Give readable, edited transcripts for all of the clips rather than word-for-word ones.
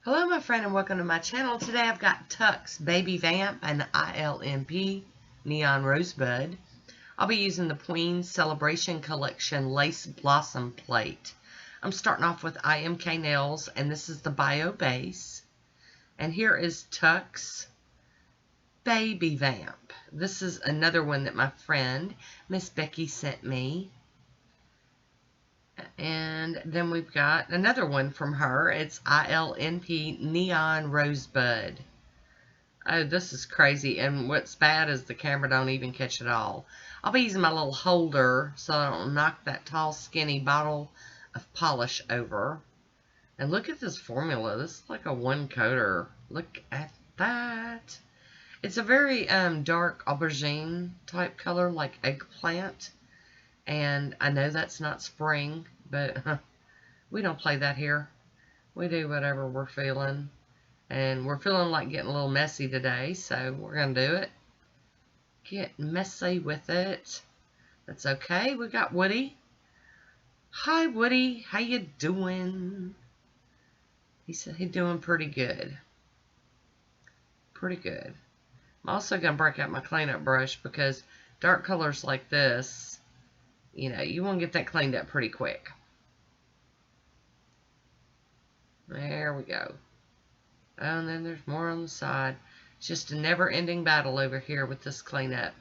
Hello my friend and welcome to my channel. Today I've got Tuck's Baby Vamp and the ILNP Neon Rosebud. I'll be using the Pueen Celebration Collection Lace Blossom Plate. I'm starting off with IMK Nails and this is the Bio Base. And here is Tuck's Baby Vamp. This is another one that my friend Miss Becky sent me. And then we've got another one from her. It's ILNP Neon Rosebud. Oh, this is crazy. And what's bad is the camera don't even catch it all. I'll be using my little holder so I don't knock that tall, skinny bottle of polish over. And look at this formula. This is like a one-coater. Look at that. It's a very dark aubergine type color, like eggplant. And I know that's not spring, but we don't play that here. We do whatever we're feeling. And we're feeling like getting a little messy today, so we're going to do it. Get messy with it. That's okay. We got Woody. Hi, Woody. How you doing? He said he's doing pretty good. Pretty good. I'm also going to break out my cleanup brush because dark colors like this, you know, you want to get that cleaned up pretty quick. There we go. Oh, and then there's more on the side. It's just a never-ending battle over here with this cleanup.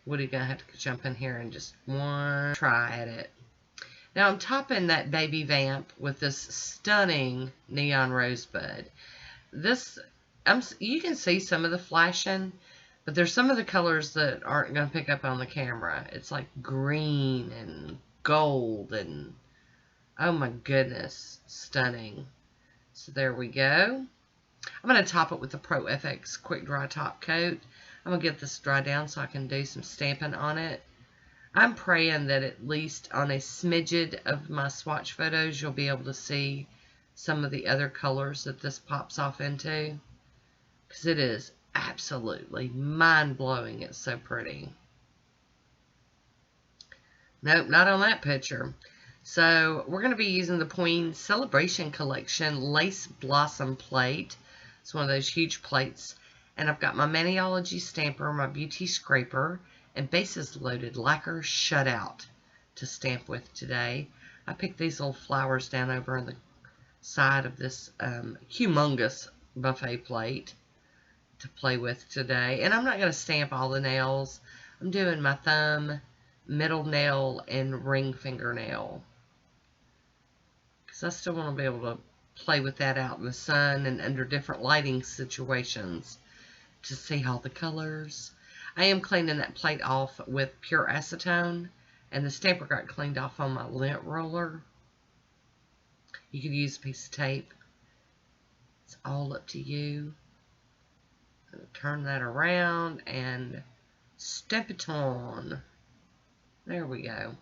Woody's going to have to jump in here and just one try at it. Now I'm topping that Baby Vamp with this stunning Neon Rosebud. This, you can see some of the flashing, but there's some of the colors that aren't going to pick up on the camera. It's like green and gold and, oh my goodness, stunning. So there we go. I'm going to top it with the Pro FX Quick Dry Top Coat. I'm going to get this dry down so I can do some stamping on it. I'm praying that at least on a smidgen of my swatch photos, you'll be able to see some of the other colors that this pops off into. Because it is absolutely mind-blowing. It's so pretty. Nope, not on that picture. So we're going to be using the Pueen Celebration Collection Lace Blossom Plate. It's one of those huge plates. And I've got my Maniology stamper, my Beauty Scraper, and Bases Loaded Lacquer Shutout to stamp with today. I picked these little flowers down over on the side of this humongous buffet plate to play with today. And I'm not going to stamp all the nails. I'm doing my thumb, middle nail, and ring fingernail. Because I still want to be able to play with that out in the sun and under different lighting situations to see all the colors. I am cleaning that plate off with pure acetone. And the stamper got cleaned off on my lint roller. You could use a piece of tape. It's all up to you. Turn that around and step it on. There we go.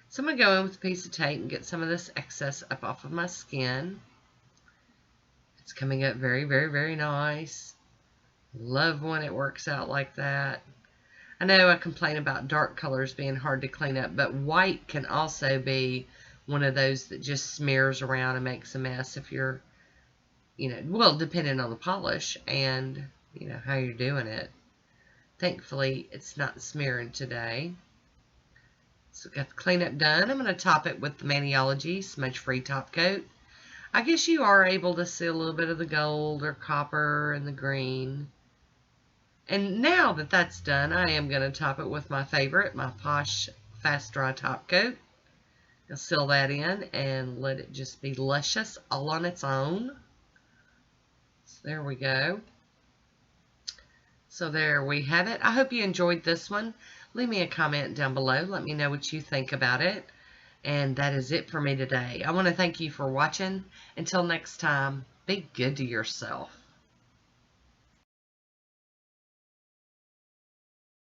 So I'm going to go in with a piece of tape and get some of this excess up off of my skin. It's coming up very, very, very nice. Love when it works out like that. I know I complain about dark colors being hard to clean up, but white can also be one of those that just smears around and makes a mess if you're, you know, well, depending on the polish and you know how you're doing it. Thankfully, it's not smearing today. So got the cleanup done. I'm going to top it with the Maniology Smudge Free Top Coat. I guess you are able to see a little bit of the gold or copper and the green. And now that that's done, I am going to top it with my favorite, my Poshe Fast Dry Top Coat. I'll seal that in and let it just be luscious all on its own. So there we go. So there we have it. I hope you enjoyed this one. Leave me a comment down below. Let me know what you think about it. And that is it for me today. I want to thank you for watching. Until next time, be good to yourself.